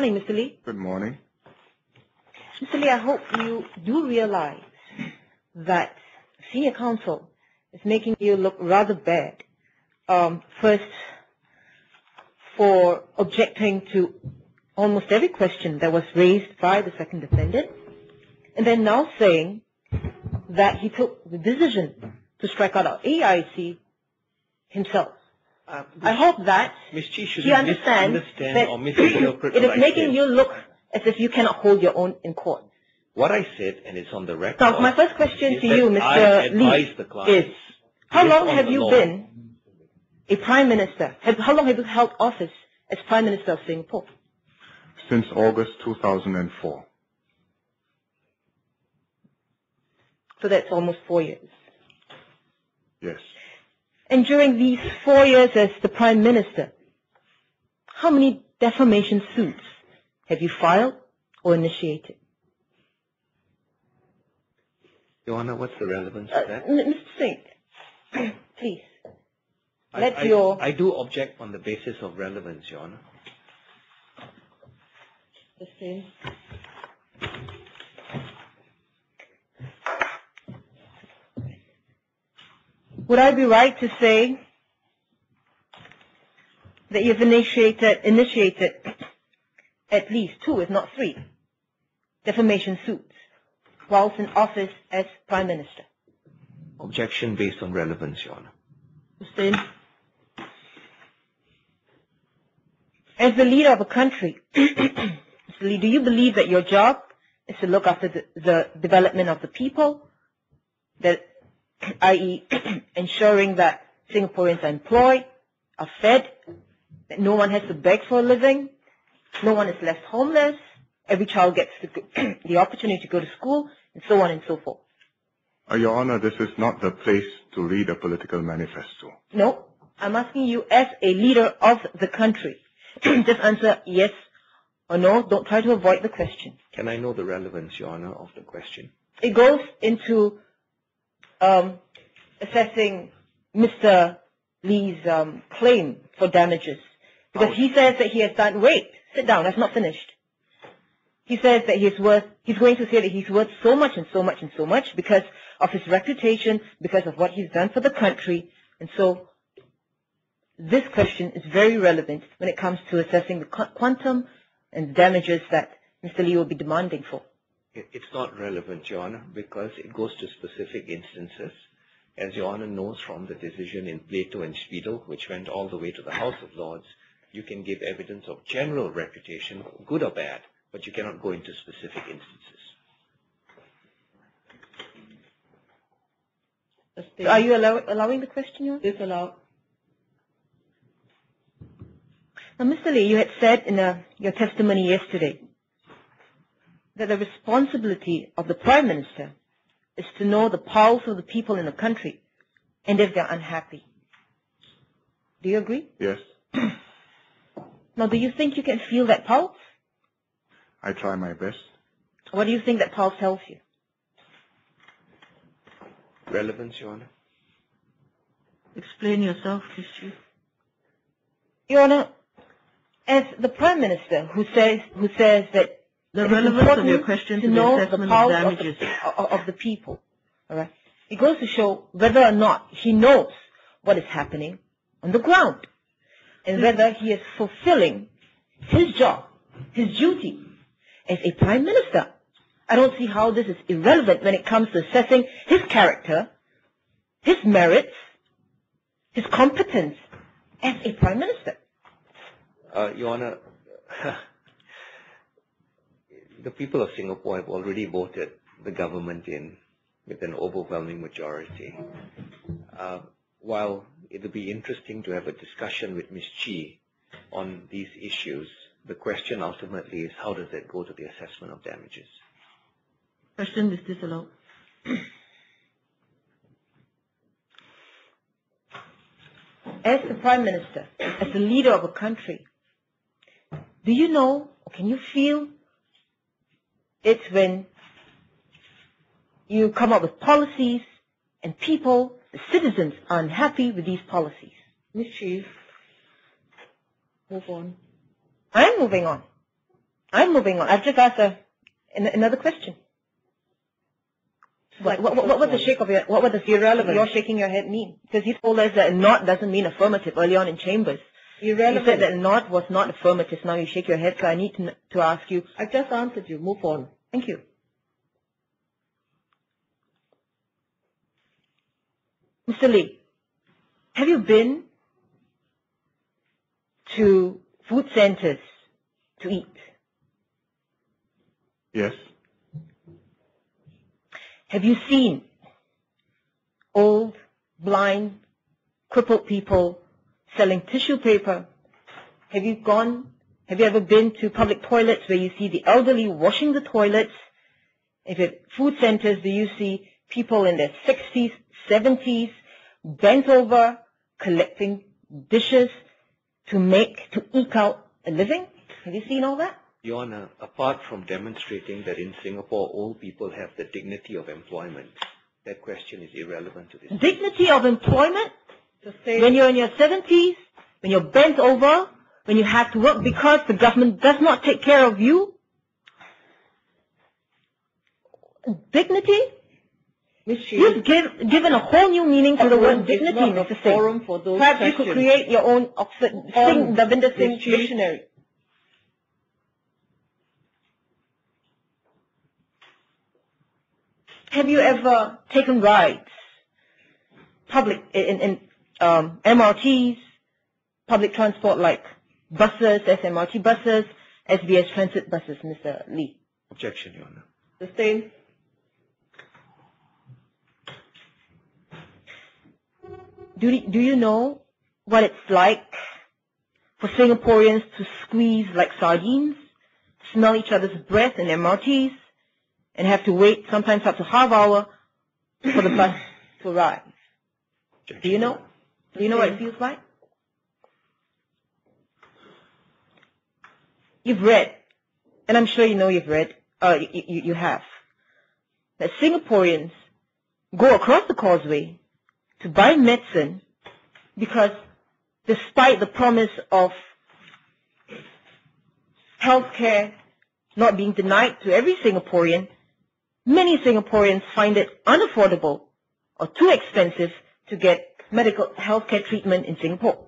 morning, Mr. Lee. Good morning. Mr. Lee, I hope you do realize that senior counsel is making you look rather bad. First, for objecting to almost every question that was raised by the second defendant, and then now saying that he took the decision to strike out our AIC himself. I hope that he understands that it is making you look as if you cannot hold your own in court. What I said, and it's on the record. Now, my first question to you, Mr. Lee, is how long have you been a Prime Minister? How long have you held office as Prime Minister of Singapore? Since August 2004. So that's almost 4 years. Yes. And during these 4 years as the Prime Minister, how many defamation suits have you filed or initiated? Your Honor, what's the relevance of that? Mr. Singh, please. I do object on the basis of relevance, Your Honor. The same. Would I be right to say that you've initiated at least 2, if not 3, defamation suits whilst in office as Prime Minister? Objection based on relevance, Your Honor. Mr. As the leader of a country, Mr. Lee, do you believe that your job is to look after the development of the people, that, i.e., ensuring that Singaporeans are employed, are fed, that no one has to beg for a living, no one is left homeless, every child gets the opportunity to go to school, and so on and so forth? Your Honor, this is not the place to read a political manifesto. No, I'm asking you as a leader of the country. Just answer yes or no. Don't try to avoid the question. Can I know the relevance, Your Honor, of the question? It goes into assessing Mr. Lee's claim for damages. Because he says that he has done, wait, sit down, that's not finished. He says that he's going to say that he's worth so much and so much and so much because of his reputation, because of what he's done for the country. And so this question is very relevant when it comes to assessing the quantum and damages that Mr. Lee will be demanding for. It's not relevant, Your Honor, because it goes to specific instances. As Your Honor knows from the decision in Plato and Spiegel, which went all the way to the House of Lords, you can give evidence of general reputation, good or bad, but you cannot go into specific instances. Are you allowing the question, Your Honor? Yes, allowed. Now, Mr. Lee, you had said in your testimony yesterday that the responsibility of the Prime Minister is to know the pulse of the people in the country and if they're unhappy. Do you agree? Yes. Now, do you think you can feel that pulse? I try my best. What do you think that pulse tells you? Relevance, Your Honor. Explain yourself, Chief. Your Honor, as the Prime Minister who says that the relevance of your question to know the pulse of the people, all right? It goes to show whether or not he knows what is happening on the ground and whether he is fulfilling his job, his duty as a Prime Minister. I don't see how this is irrelevant when it comes to assessing his character, his merits, his competence as a Prime Minister. Your Honor, the people of Singapore have already voted the government in with an overwhelming majority. While it would be interesting to have a discussion with Ms Chee on these issues, the question ultimately is how does that go to the assessment of damages? Question is disallowed. As the Prime Minister, as the leader of a country, do you know, or can you feel it when you come up with policies and people, the citizens, are unhappy with these policies? Ms. Chee, move on. I'm moving on. I'm moving on. I've just asked another question. What was the shake of your, what was the irrelevant? You're shaking your head mean? Because you told us that not doesn't mean affirmative early on in chambers. Irrelevant. You said that not was not affirmative. Now you shake your head, so I need to ask you. I just answered you. Move on. Thank you. Mr. Lee, have you been to food centers to eat? Yes. Have you seen old, blind, crippled people selling tissue paper? Have you ever been to public toilets where you see the elderly washing the toilets? If at food centers, do you see people in their 60s, 70s, bent over, collecting dishes to eke out a living? Have you seen all that? Your Honor, apart from demonstrating that in Singapore old people have the dignity of employment, that question is irrelevant to this. Dignity of employment? When you're in your 70s, when you're bent over, when you have to work because the government does not take care of you? Dignity? You've given a whole new meaning to the word dignity, Mr. Singh. Perhaps you could create your own Oxford Davinder Singh dictionary. Have you ever taken rides, public in MRTs, public transport like buses, SMRT buses, SBS transit buses, Mr. Lee? Objection, Your Honor. Sustained. Do you know what it's like for Singaporeans to squeeze like sardines, smell each other's breath in MRTs, and have to wait sometimes up to half hour for the bus to arrive? Do you know? Do you know what it feels like? You've read, and I'm sure you know you've read, you have, that Singaporeans go across the causeway to buy medicine because despite the promise of healthcare not being denied to every Singaporean, many Singaporeans find it unaffordable or too expensive to get medical healthcare treatment in Singapore.